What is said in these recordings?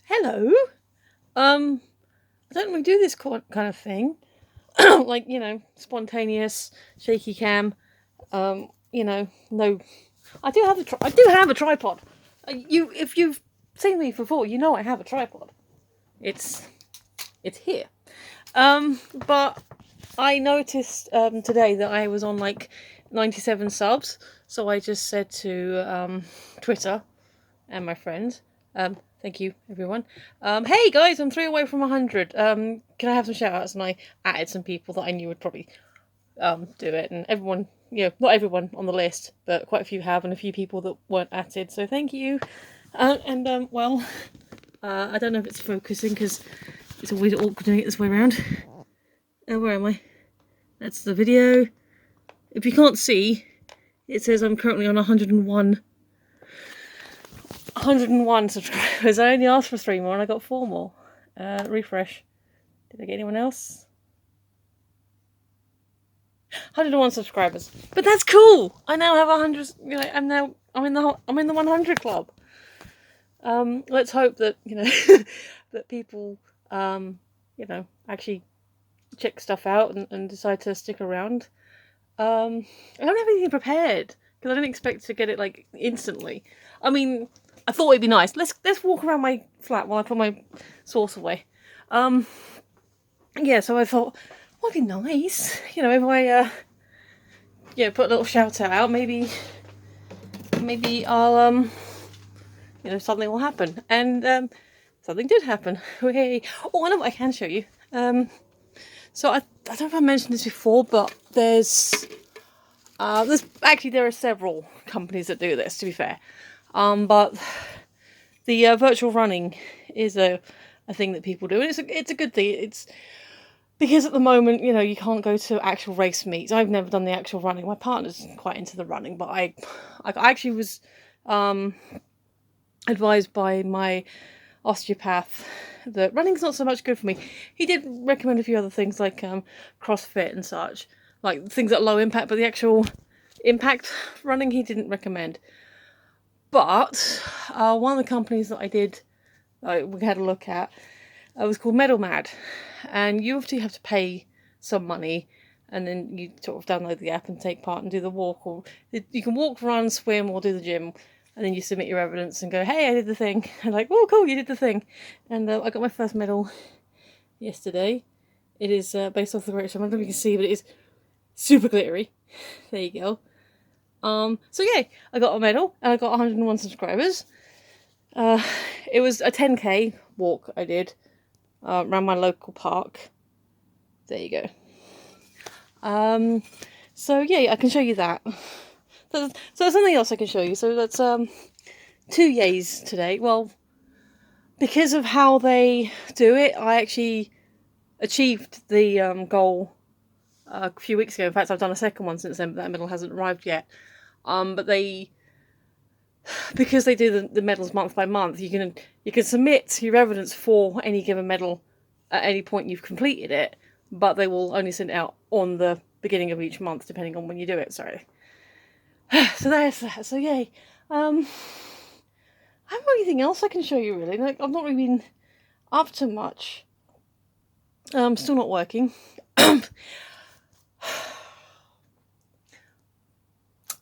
Hello. I don't really do this kind of thing. Like, spontaneous, shaky cam. No. I do have a tripod. If you've seen me before, you know I have a tripod. It's it's here. But I noticed today that I was on like 97 subs, so I just said to Twitter and my friends. Thank you, everyone. Hey guys, I'm 3 away from 100. Can I have some shout outs? And I added some people that I knew would probably do it. And everyone, not everyone on the list, but quite a few have, and a few people that weren't added. So thank you. I don't know if it's focusing because it's always awkward doing it this way around. Where am I? That's the video. If you can't see, it says I'm currently on 101 subscribers. I only asked for 3 more and I got 4 more. Refresh. Did I get anyone else? 101 subscribers. But that's cool. I now have 100. I'm in the 100 club. Let's hope that that people actually check stuff out and decide to stick around. I don't have anything prepared because I didn't expect to get it like instantly. I mean, I thought it'd be nice. Let's walk around my flat while I put my sauce away. So I thought, it'd be nice, if I put a little shout out. Maybe I'll something will happen, and something did happen. Hey, I know what I can show you. So I don't know if I mentioned this before, but there are several companies that do this, to be fair. But the virtual running is a thing that people do, and it's a good thing. It's because at the moment, you can't go to actual race meets. I've never done the actual running. My partner's quite into the running, but I actually was advised by my osteopath that running's not so much good for me. He did recommend a few other things like CrossFit and such, like things at low impact, but the actual impact running he didn't recommend. But one of the companies that we had a look at, was called Medal Mad, and you obviously have to pay some money, and then you sort of download the app and take part and do the walk, or you can walk, run, swim, or do the gym. And then you submit your evidence and go, hey, I did the thing. And like, oh, cool, you did the thing. And I got my first medal yesterday. It is based off the Great Show. I don't know if you can see, but it is super glittery. There you go. I got a medal and I got 101 subscribers. It was a 10k walk I did around my local park. There you go. I can show you that. So there's something else I can show you. So that's 2 yays today. Well, because of how they do it, I actually achieved the goal a few weeks ago. In fact, I've done a second one since then, but that medal hasn't arrived yet. But because they do the medals month by month, you can submit your evidence for any given medal at any point you've completed it, but they will only send it out on the beginning of each month, depending on when you do it. Sorry. So there's that. So yay. I haven't got anything else I can show you really. Like, I've not really been up to much. Still not working. I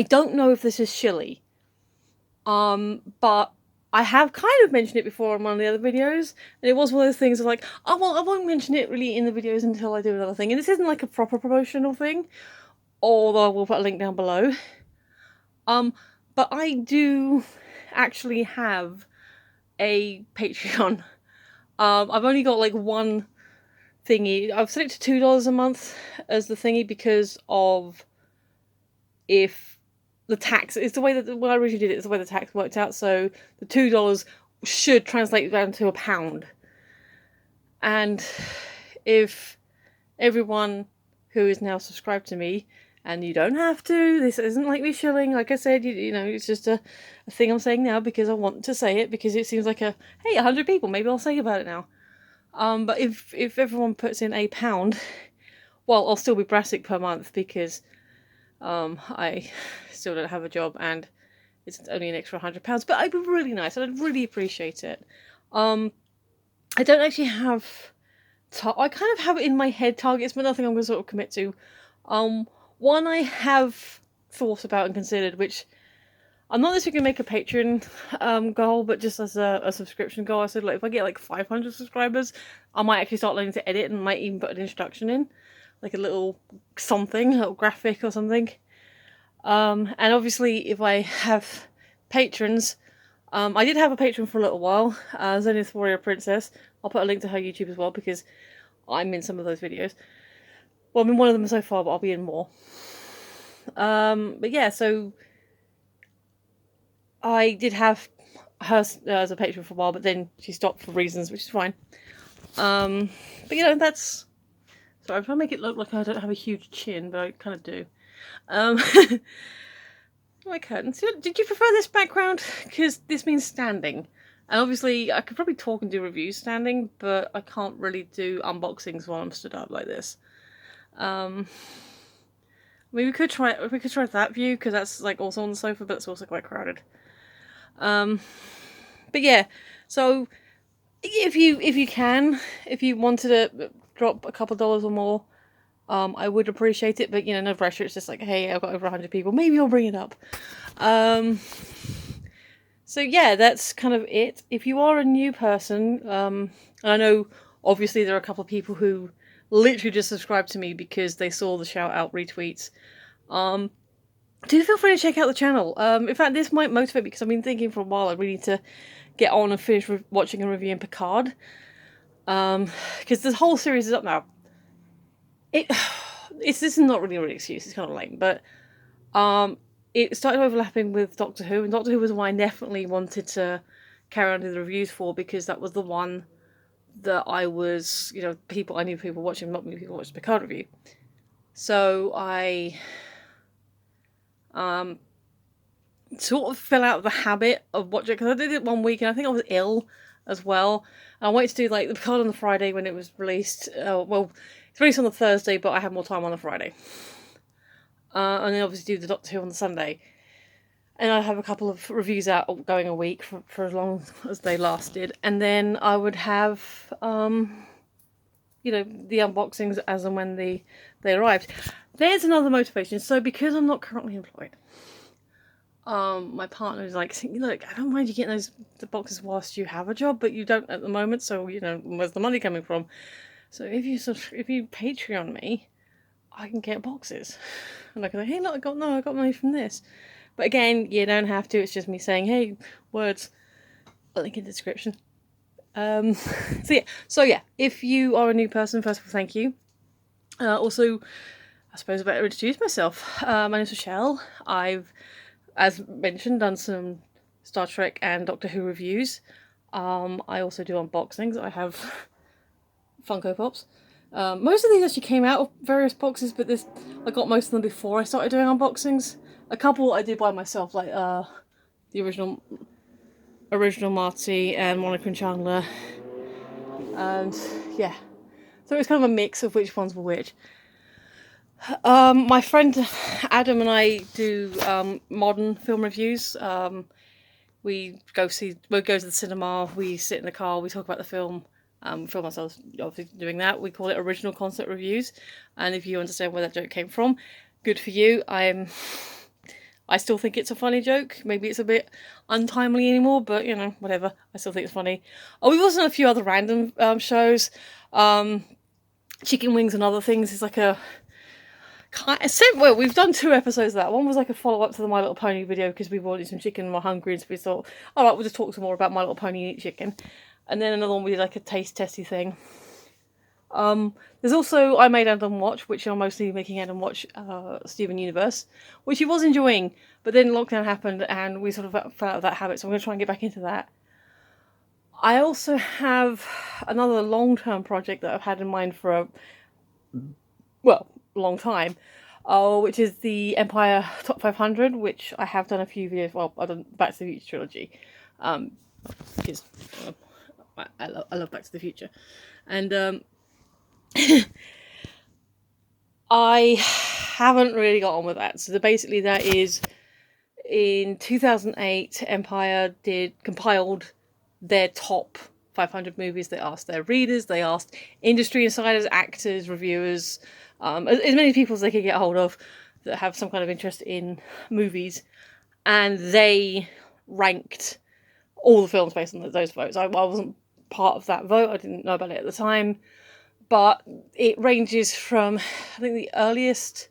don't know if this is shilly. But I have kind of mentioned it before on one of the other videos, and it was one of those things of like, oh well, I won't mention it really in the videos until I do another thing. And this isn't like a proper promotional thing, although I will put a link down below. But I do actually have a Patreon. I've only got like one thingy. I've set it to $2 a month as the thingy because of if the tax. It's the way that when I originally did it, it's the way the tax worked out. So the $2 should translate down to £1. And if everyone who is now subscribed to me, and you don't have to, this isn't like me shilling, like I said, it's just a thing I'm saying now because I want to say it, because it seems like hey, 100 people, maybe I'll say about it now. But if everyone puts in £1, well, I'll still be brassic per month because I still don't have a job and it's only an extra £100, but it'd be really nice and I'd really appreciate it. I don't actually have... I kind of have it in my head targets, but nothing I'm going to sort of commit to. One I have thought about and considered, which I'm not necessarily going to make a Patreon goal, but just as a subscription goal. I said, like, if I get like 500 subscribers, I might actually start learning to edit and might even put an introduction in, like a little something, a little graphic or something. And obviously, if I have patrons, I did have a patron for a little while, Zenith Warrior Princess. I'll put a link to her YouTube as well, because I'm in some of those videos. Well, I'm in one of them so far, but I'll be in more. But yeah, so I did have her as a patron for a while, but then she stopped for reasons, which is fine. But you know, that's... Sorry, I'm trying to make it look like I don't have a huge chin, but I kind of do. My curtains. Did you prefer this background? Because this means standing. And obviously, I could probably talk and do reviews standing, but I can't really do unboxings while I'm stood up like this. I mean, we could try that view, because that's like also on the sofa, but it's also quite crowded. But yeah, so if you wanted to drop a couple dollars or more, I would appreciate it, but you know, no pressure. It's just like, hey, I've got over 100 people, maybe I'll bring it up. So yeah, that's kind of it. If you are a new person, and I know obviously there are a couple of people who literally just subscribed to me because they saw the shout out retweets, do feel free to check out the channel. In fact, this might motivate me, because I've been thinking for a while I really need to get on and finish watching and reviewing Picard, because this whole series is up now. This is not really an excuse, it's kind of lame, but it started overlapping with Doctor Who, and Doctor Who was one I definitely wanted to carry on with the reviews for, because that was the one that I was, you know, I knew people watching, not many people watched the Picard review. So I sort of fell out of the habit of watching, because I did it one week and I think I was ill as well. And I wanted to do like the Picard on the Friday when it was released. Well, it's released on the Thursday, but I had more time on the Friday. And then obviously do the Doctor Who on the Sunday. And I'd have a couple of reviews out going a week for as long as they lasted. And then I would have, you know, the unboxings as and when they arrived. There's another motivation. So because I'm not currently employed, my partner is like, look, I don't mind you getting the boxes whilst you have a job, but you don't at the moment. So, you know, where's the money coming from? So if you Patreon me, I can get boxes. And I can say, hey, look, I got money from this. But again, you don't have to. It's just me saying, hey, words. I'll link in the description. So yeah, if you are a new person, first of all, thank you. Also, I suppose I better introduce myself. My name's Michelle. I've, as mentioned, done some Star Trek and Doctor Who reviews. I also do unboxings. I have Funko Pops. Most of these actually came out of various boxes, but I got most of them before I started doing unboxings. A couple I did by myself, like the original Marty and Monica and Chandler, and yeah, so it's kind of a mix of which ones were which. My friend Adam and I do modern film reviews. We go to the cinema, we sit in the car, we talk about the film. We film ourselves obviously doing that. We call it original concept reviews, and if you understand where that joke came from, good for you. I still think it's a funny joke. Maybe it's a bit untimely anymore, but you know, whatever. I still think it's funny. Oh, we've also done a few other random shows. Chicken Wings and Other Things is like a well, we've done 2 episodes of that. One was like a follow-up to the My Little Pony video, because we wanted some chicken and we're hungry, and so we thought, alright, we'll just talk some more about My Little Pony and eat chicken. And then another one we did like a taste testy thing. There's also I Made Adam Watch, which I'm mostly making Adam watch Steven Universe, which he was enjoying, but then lockdown happened and we sort of fell out of that habit, so I'm going to try and get back into that. I also have another long-term project that I've had in mind for a long time, which is the Empire Top 500, which I have done a few videos. Well, I've done Back to the Future trilogy, because I love Back to the Future, and I haven't really got on with that. So basically that is, in 2008, Empire compiled their top 500 movies. They asked their readers, they asked industry insiders, actors, reviewers, as many people as they could get hold of that have some kind of interest in movies, and they ranked all the films based on those votes. I wasn't part of that vote, I didn't know about it at the time, but it ranges from, I think the earliest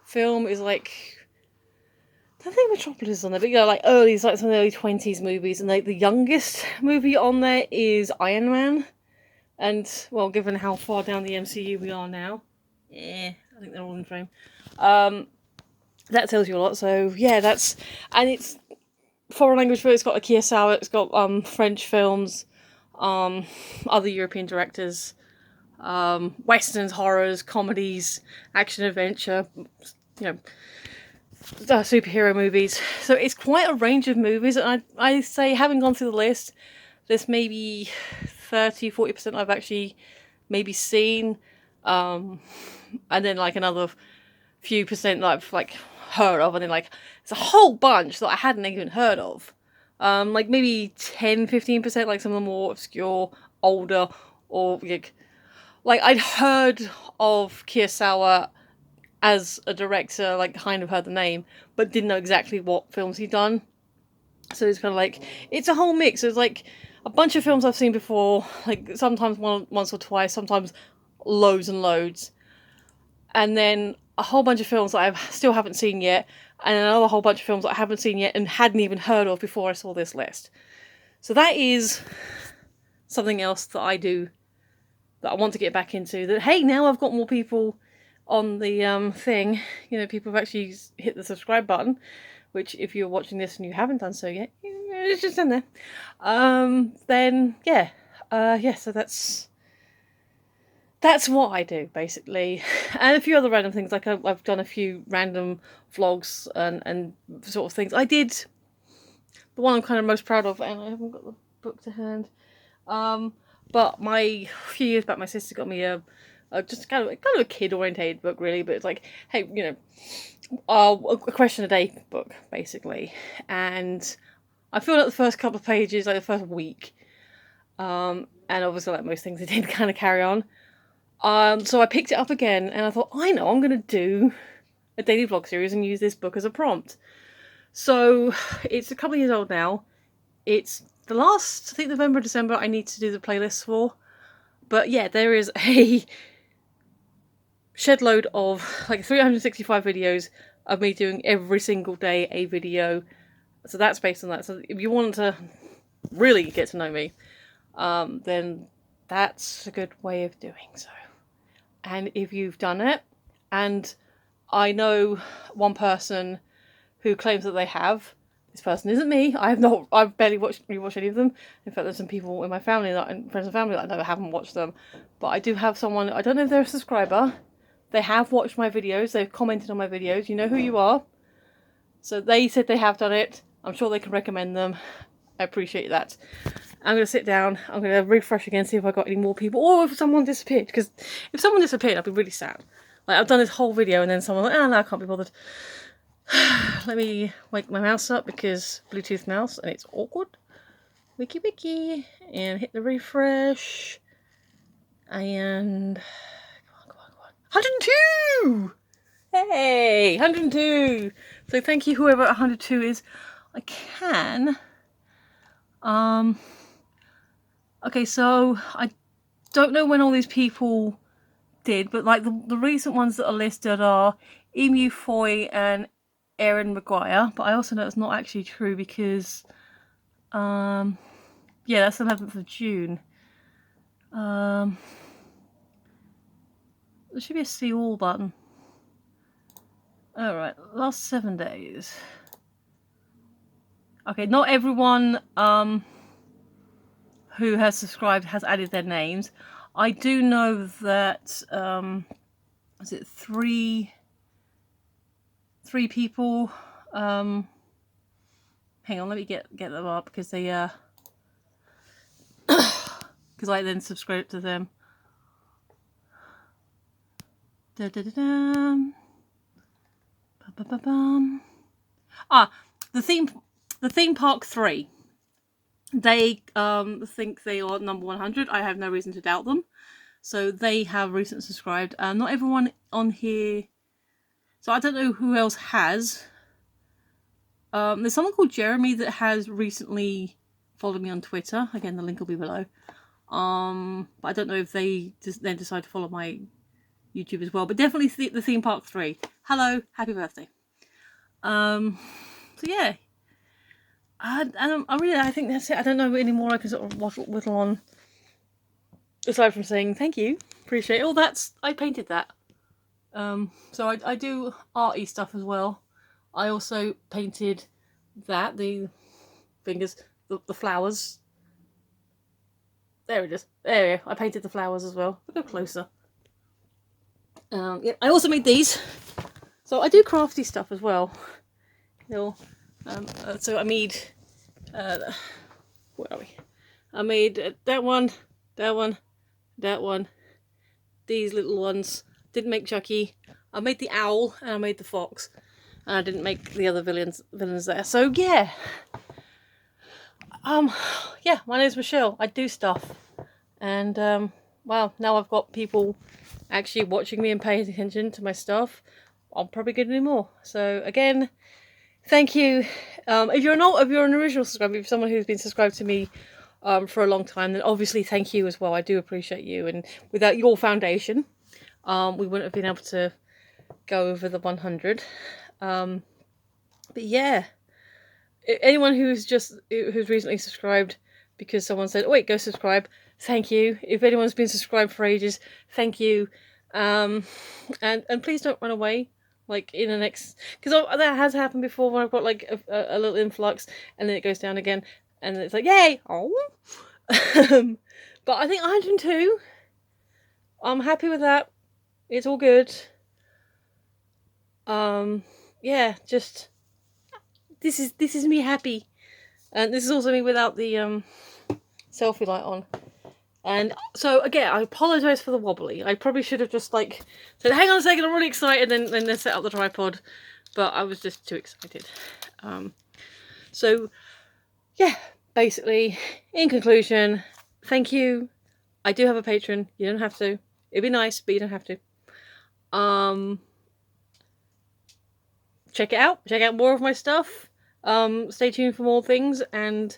film is like, I don't think Metropolis is on there, but like early, it's like some of the early 20s movies, and like the youngest movie on there is Iron Man. And well, given how far down the MCU we are now, I think they're all in frame. That tells you a lot. So yeah, and it's foreign language, but it's got Kurosawa, it's got French films, other European directors, westerns, horrors, comedies, action adventure, superhero movies. So it's quite a range of movies, and I say, having gone through the list, there's maybe 30-40% I've actually maybe seen, and then like another few percent that I've like heard of, and then like there's a whole bunch that I hadn't even heard of, like maybe 10-15%, like some of the more obscure, older, or like I'd heard of Kurosawa as a director, like kind of heard the name, but didn't know exactly what films he'd done. So it's kind of like, it's a whole mix. It's like a bunch of films I've seen before, like sometimes once or twice, sometimes loads and loads. And then a whole bunch of films that I still haven't seen yet, and another whole bunch of films that I haven't seen yet and hadn't even heard of before I saw this list. So that is something else that I do, that I want to get back into. That, hey, now I've got more people on the thing, people have actually hit the subscribe button, which if you're watching this and you haven't done so yet, it's just in there. Then so that's what I do basically, and a few other random things. Like I've done a few random vlogs and sort of things. I did the one I'm kind of most proud of, and I haven't got the book to hand. But a few years back, my sister got me a just kind of a kid-orientated book, really. But it's like, hey, a question a day book, basically. And I filled out the first couple of pages, like the first week. And obviously, like most things, it did kind of carry on. So I picked it up again, and I thought, I know, I'm going to do a daily vlog series and use this book as a prompt. So it's a couple of years old now. It's the last, I think, November, December, I need to do the playlists for. But yeah, there is a shed load of like 365 videos of me doing every single day a video. So that's based on that. So if you want to really get to know me, then that's a good way of doing so. And if you've done it, and I know one person who claims that they have, this person isn't me. I've barely rewatched any of them. In fact, there's some people in my family, friends and family, that I know haven't watched them. But I do have someone, I don't know if they're a subscriber. They have watched my videos. They've commented on my videos. You know who you are. So they said they have done it. I'm sure they can recommend them. I appreciate that. I'm going to sit down. I'm going to refresh again, see if I got any more people. Or if someone disappeared. Because if someone disappeared, I'd be really sad. Like, I've done this whole video and then someone like, oh no, I can't be bothered. Let me wake my mouse up, because Bluetooth mouse, and it's awkward. Wiki wiki. And hit the refresh. And come on. 102! Hey, 102! So thank you, whoever 102 is. I can. Okay, so I don't know when all these people did, but like the recent ones that are listed are Emu Foy and Erin Maguire, but I also know it's not actually true, because yeah, that's the 11th of June. There should be a see all button. Alright, last 7 days. Okay, not everyone who has subscribed has added their names. I do know that is it three people, hang on, let me get them up, because they because I then subscribe to them. Ah, the theme park 3. They think they are number 100. I have no reason to doubt them. So they have recently subscribed. Not everyone on here. So I don't know who else has. There's someone called Jeremy that has recently followed me on Twitter. Again, the link will be below. But I don't know if they then decide to follow my YouTube as well. But definitely the Theme Park 3. Hello, happy birthday. So yeah. I think that's it. I don't know any more I can sort of whittle on. Aside from saying thank you, appreciate it. Oh, I painted that. So I do arty stuff as well. I also painted that, the fingers, the flowers. There it is. There we go. I painted the flowers as well. Look closer. Yeah, I also made these. So I do crafty stuff as well. So I made, where are we? I made that one, these little ones. Didn't make Chucky. I made the owl and I made the fox. And I didn't make the other villains there. So yeah. Yeah, my name's Michelle. I do stuff. And wow, now I've got people actually watching me and paying attention to my stuff. I'm probably gonna do more. So again, thank you. If you're an original subscriber, if you're someone who's been subscribed to me for a long time, then obviously thank you as well. I do appreciate you, and without your foundation, we wouldn't have been able to go over the 100. But yeah, anyone who's recently subscribed because someone said, oh, wait, go subscribe, thank you. If anyone's been subscribed for ages, thank you. And please don't run away. Like in the next, because that has happened before when I've got like a little influx and then it goes down again and it's like, yay, oh. But I think 102, I'm happy with that. It's all good. Yeah, just this is me happy, and this is also me without the selfie light on. And so again, I apologise for the wobbly. I probably should have just like said, hang on a second, I'm really excited, and then set up the tripod, but I was just too excited. So yeah, basically, in conclusion, thank you. I do have a Patreon. You don't have to. It'd be nice, but you don't have to. Check it out. Check out more of my stuff. Stay tuned for more things, and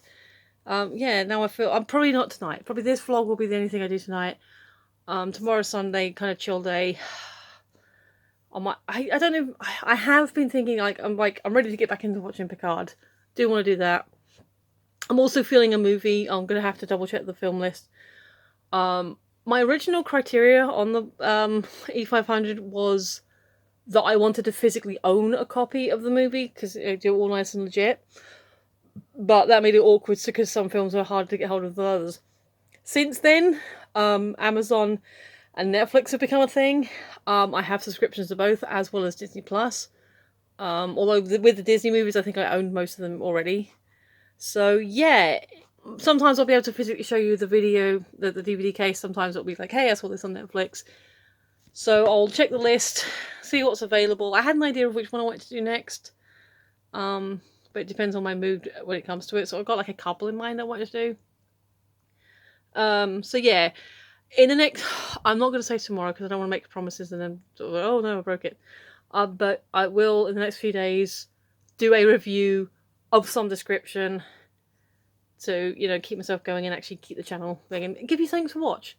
yeah, now I feel I'm probably not tonight. Probably this vlog will be the only thing I do tonight. Tomorrow's Sunday, kind of chill day. I don't know. I have been thinking I'm ready to get back into watching Picard. Do want to do that. I'm also feeling a movie. I'm gonna have to double check the film list. My original criteria on the E500 was that I wanted to physically own a copy of the movie because it do all nice and legit. But that made it awkward because some films are hard to get hold of than others. Since then, Amazon and Netflix have become a thing. I have subscriptions to both, as well as Disney Plus. Although with the Disney movies, I think I owned most of them already. So yeah, sometimes I'll be able to physically show you the video, the DVD case. Sometimes it'll be like, hey, I saw this on Netflix. So I'll check the list, see what's available. I had an idea of which one I wanted to do next. But it depends on my mood when it comes to it. So I've got like a couple in mind I want to do. So yeah, in the next, I'm not going to say tomorrow because I don't want to make promises and then, oh no, I broke it. But I will, in the next few days, do a review of some description to, you know, keep myself going and actually keep the channel going and give you something to watch.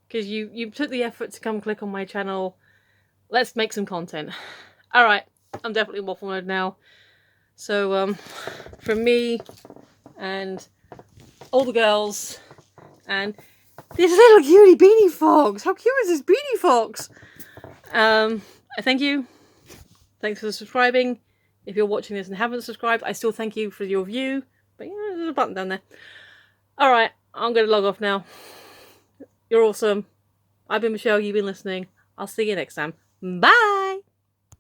Because you took the effort to come click on my channel. Let's make some content. Alright, I'm definitely in waffle mode now. So, from me and all the girls and this little cutie beanie fox. How cute is this beanie fox? I thank you. Thanks for subscribing. If you're watching this and haven't subscribed, I still thank you for your view. But yeah, there's a button down there. Alright, I'm going to log off now. You're awesome. I've been Michelle, you've been listening. I'll see you next time. Bye!